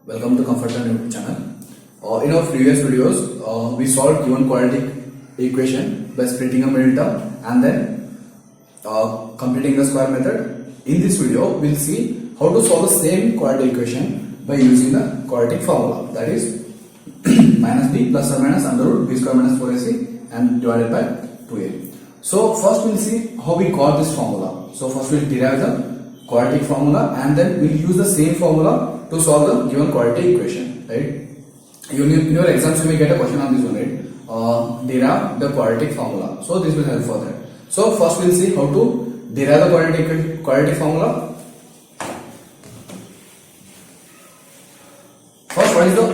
Welcome to Comforter YouTube channel. In our previous videos, we solved given quadratic equation by splitting a middle term and then completing the square method. In this video, we'll see how to solve the same quadratic equation by using the quadratic formula, that is minus b plus or minus under root b square minus 4ac and divided by 2a. So first we'll see how we got this formula. So first we'll derive the quadratic formula and then we'll use the same formula to solve the given quadratic equation, right? In your exams you may get a question on this one, right? Derive the quadratic formula. So this will help for that. So first we'll see how to derive the quadratic formula. First, what is the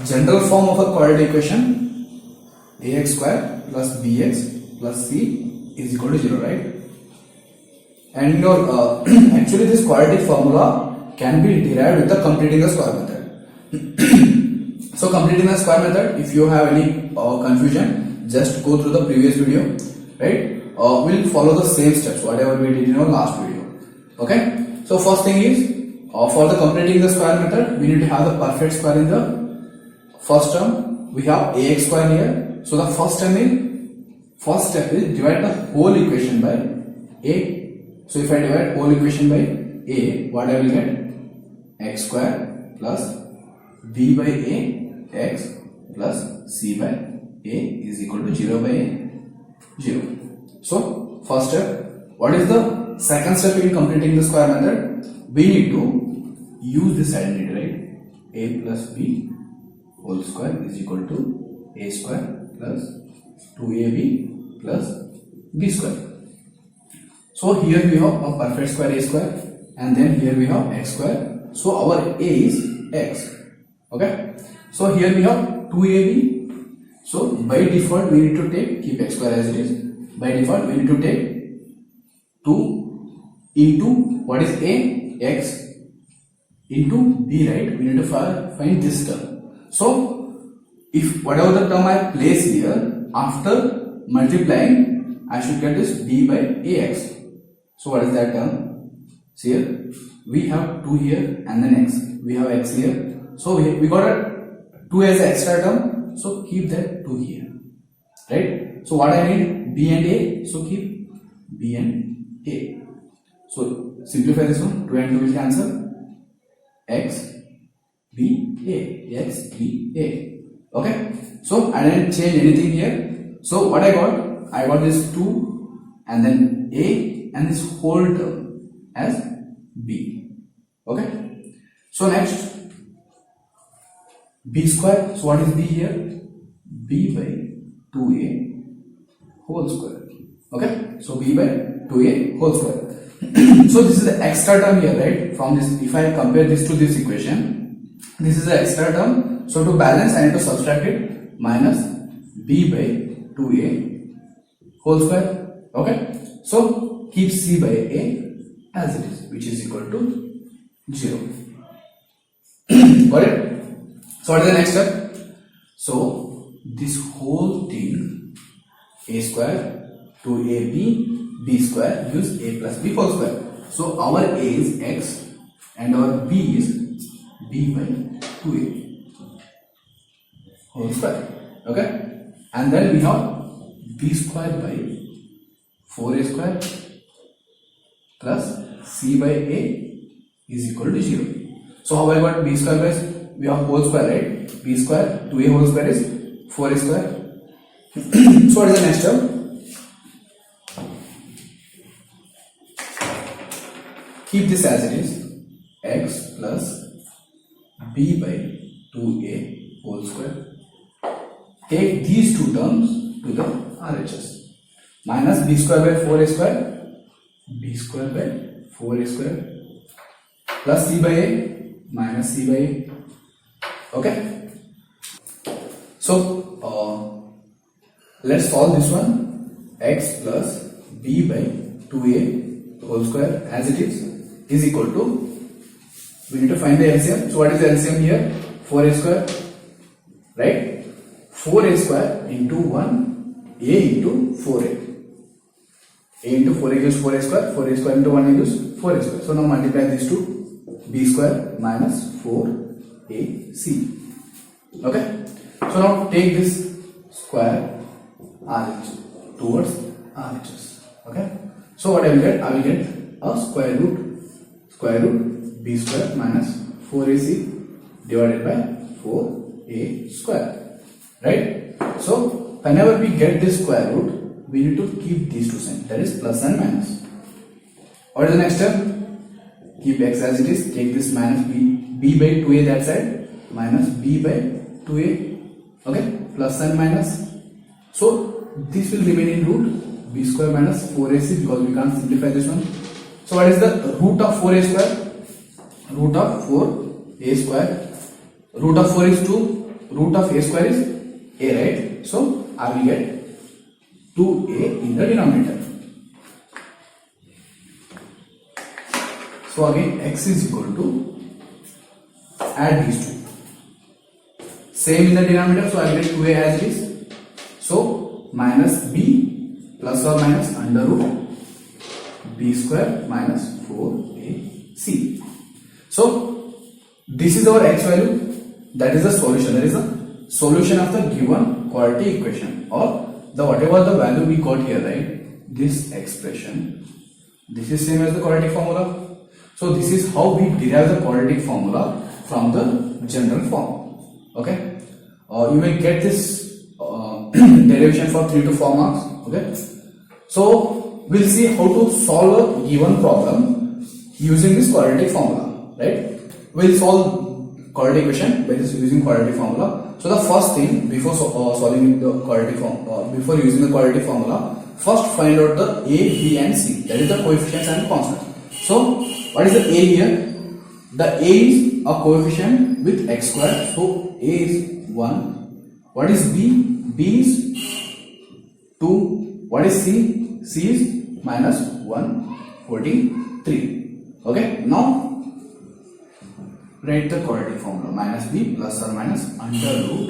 general form of a quadratic equation? Ax square plus bx plus c is equal to 0, right? And actually this quadratic formula can be derived with the completing the square method. So completing the square method, if you have any confusion, just go through the previous video, right? We'll follow the same steps whatever we did in our last video. Okay, so first thing is for the completing the square method, we need to have the perfect square in the first term. We have ax square here, so the first step is divide the whole equation by a. So if I divide whole equation by a, what I will get? X square plus b by a x plus c by a is equal to 0 by a 0. So first step. What is the second step in completing the square method? We need to use this identity, right? A plus b whole square is equal to a square plus 2ab plus b square. So here we have a perfect square a square and then here we have x square. So our a is x. Okay. So here we have 2ab. So by default we need to keep x square as it is. By default we need to take 2 into what is a? X into b, right? We need to find this term. So if whatever the term I place here, after multiplying I should get this b by ax. So what is that term? See here we have 2 here and then x. We have x here. So we got a 2 as an extra term. So keep that 2 here. Right? So what I need? B and a. So keep b and a. So simplify this one. 2 and 2 will cancel. X, b, a. X, b, a. Okay? So I didn't change anything here. So what I got? I got this 2 and then a and this whole term as b. Okay, so next b square. So what is b here? B by 2a whole square. Okay, so b by 2a whole square. So this is the extra term here, right? From this, if I compare this to this equation, this is the extra term. So to balance I need to subtract it, minus b by 2a whole square. Okay, so keep c by a as it is, which is equal to 0. Got it? So what is the next step? So this whole thing, a square to ab, b square gives a plus b whole square. So our a is x and our b is b by 2a whole square. Okay? And then we have b square by 4a square plus c by a is equal to 0. So how I got b square by, we have whole square, right? B square to a whole square is 4a square. So what is the next term? Keep this as it is, x plus b by 2a whole square. Take these two terms to the RHS. Minus b square by 4a square, b square by 4a square plus c by a minus c by a. Okay, so let's solve this one. X plus b by 2a whole square as it is equal to, we need to find the LCM. So what is the LCM here? 4a square, right? 4a square into 1 a into 4a. A into 4a gives 4a square, 4a square into 1 gives 4a square. So now multiply these two, b square minus 4 AC. Okay. So now take this square RHS towards RHS. Okay. So what I will get? I will get a square root b square minus 4ac divided by 4a square. Right. So whenever we get this square root, we need to keep these two signs, that is plus and minus. What is the next step? Keep x as it is. Take this minus b by 2a that side minus b by 2a. Okay, plus and minus. So this will remain in root b square minus 4ac because we can't simplify this one. So what is the root of 4a square? Root of 4a square. Root of 4 is 2. Root of a square is a, right? So I will get 2a in the denominator. So again x is equal to, add these two. Same in the denominator, so I will get 2a as it is. So minus b plus or minus under root b square minus 4ac. So this is our x value, that is the solution. That is the solution of the given quadratic equation, or the whatever the value we got here, right? This expression, this is same as the quadratic formula. So this is how we derive the quadratic formula from the general form. Okay, you will get this derivation for 3 to 4 marks. Okay, so we'll see how to solve a given problem using this quadratic formula. Right, we'll solve quadratic equation by this using quadratic formula. So the first thing before solving the quadratic before using the quadratic formula, first find out the a, b and c, that is the coefficients and constants. So what is the a here? The a is a coefficient with x square, so a is 1. What is b? B is 2. What is c? C is minus 143. Okay, now write the quadratic formula. Minus b plus or minus under root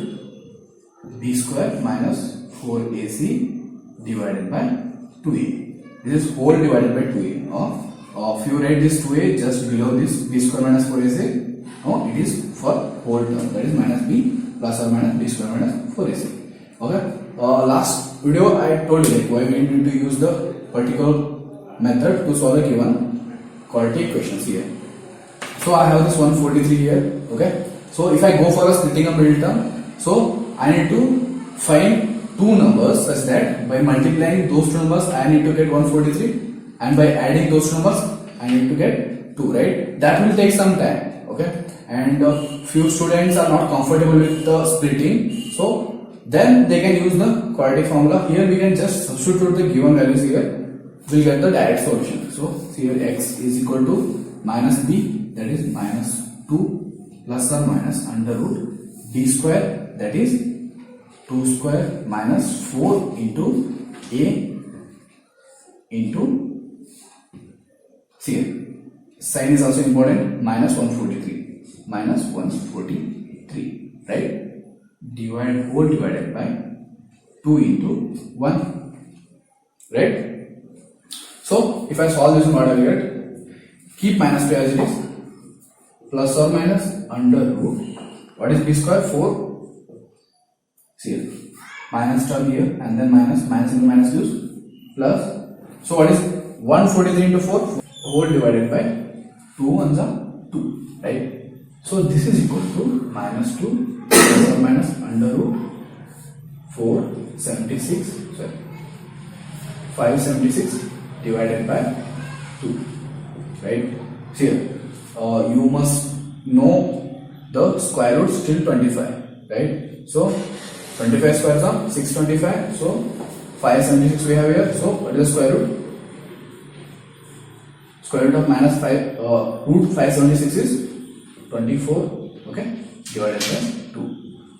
b square minus 4ac divided by 2a. This is whole divided by 2a. If you write this 2a just below this b square minus 4ac, no, it is for whole term, that is minus b plus or minus b square minus 4ac. Okay. Last video I told you like why we need to use the particular method to solve the given quadratic equations here. So I have this 143 here. Okay. So if I go for a splitting up middle term, so I need to find two numbers such that by multiplying those two numbers I need to get 143, and by adding those numbers I need to get 2, right? That will take some time. Okay, and few students are not comfortable with the splitting, so then they can use the quadratic formula. Here we can just substitute the given values here, we'll get the direct solution. So here x is equal to minus b, that is minus 2 plus or minus under root b square, that is 2 square minus 4 into a into here. Sign is also important. Minus 143. Minus 143. Right? Divide whole divided by 2 into 1. Right? So if I solve this one, what I will get? Keep minus 2 as it is. Plus or minus under root. What is b square? 4. See here. Minus term here and then minus into minus gives plus. So what is 143 into 4? Whole divided by 2 ones are 2, right? So this is equal to minus 2 plus or minus under root 576 divided by 2, right? So here you must know the square roots till 25, right? So 25 squares are 625, so 576 we have here. So what is the square root? Square root of minus 5 root 576 is 24. Okay, divided by 2.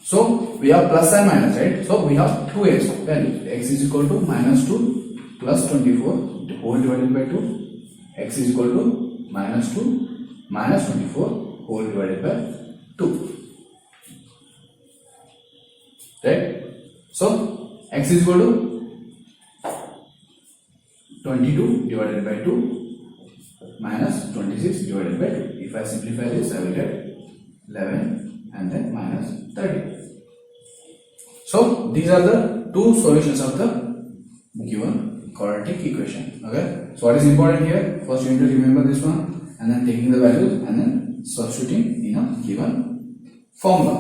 So we have plus and minus, right? So we have 2x value. X is equal to minus 2 plus 24 whole divided by 2. X is equal to minus 2 minus 24 whole divided by 2. Right? So x is equal to 22 divided by 2 minus 26 divided by 2. If I simplify this, I will get 11 and then minus 30. So these are the two solutions of the given quadratic equation. Okay. So what is important here? First you need to remember this one, and then taking the values and then substituting in a given formula.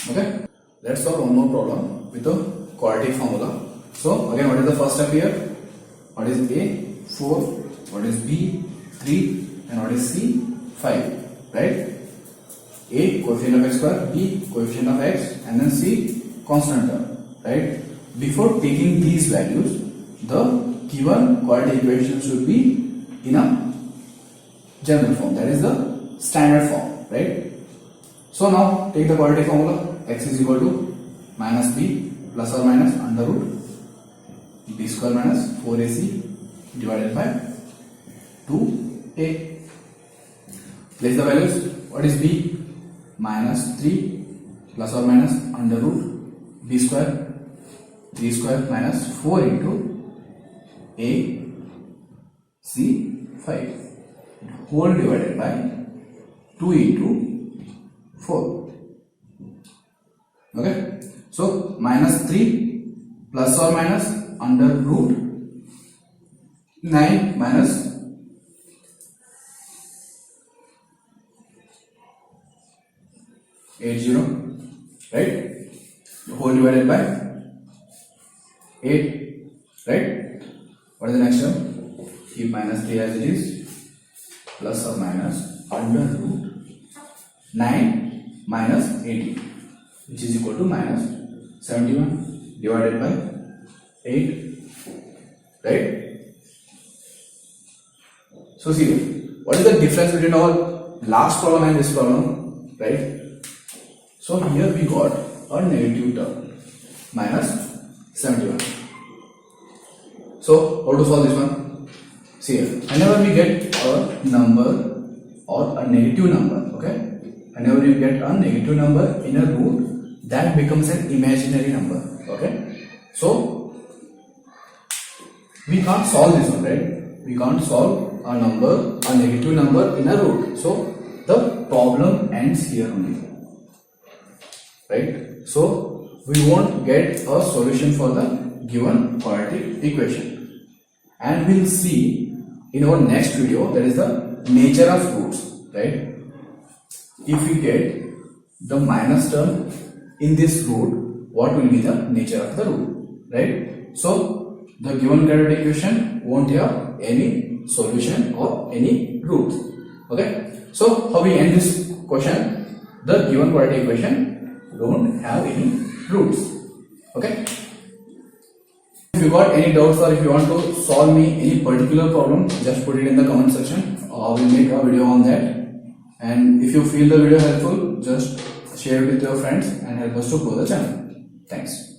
Okay. Let's solve one more problem with the quadratic formula. So again, what is the first step here? What is A? 4. What is B? 3. And what is C? 5. Right? A coefficient of x square, B coefficient of x, and then C constant term. Right? Before taking these values, the given quadratic equation should be in a general form. That is the standard form. Right? So now take the quadratic formula. X is equal to minus B plus or minus under root b square minus 4ac divided by 2a. Place the values. What is b? Minus 3 plus or minus under root b square 3 square minus 4 into a c 5 whole divided by 2 into 4. Okay, so minus 3 plus or minus under root 9 minus 80, right? Whole divided by 8, right? What is the next term? Keep minus 3 as it is, plus or minus under root 9 minus 80, which is equal to minus 71 divided by 8, right? So see, what is the difference between our last problem and this problem, right? So here we got a negative term, minus 71. So how to solve this one? See here, whenever we get a number or a negative number, okay? Whenever you get a negative number in a root, that becomes an imaginary number, okay? So we can't solve this one, right? We can't solve a negative number in a root. So the problem ends here only, right? So we won't get a solution for the given quadratic equation, and we'll see in our next video, that is the nature of roots, right? If we get the minus term in this root, what will be the nature of the root, right? So the given quadratic equation won't have any solution or any roots. Okay, so how we end this question? The given quadratic equation don't have any roots. Okay, if you got any doubts or if you want to solve me any particular problem, just put it in the comment section. I will make a video on that. And if you feel the video helpful, just share it with your friends and help us to grow the channel. Thanks.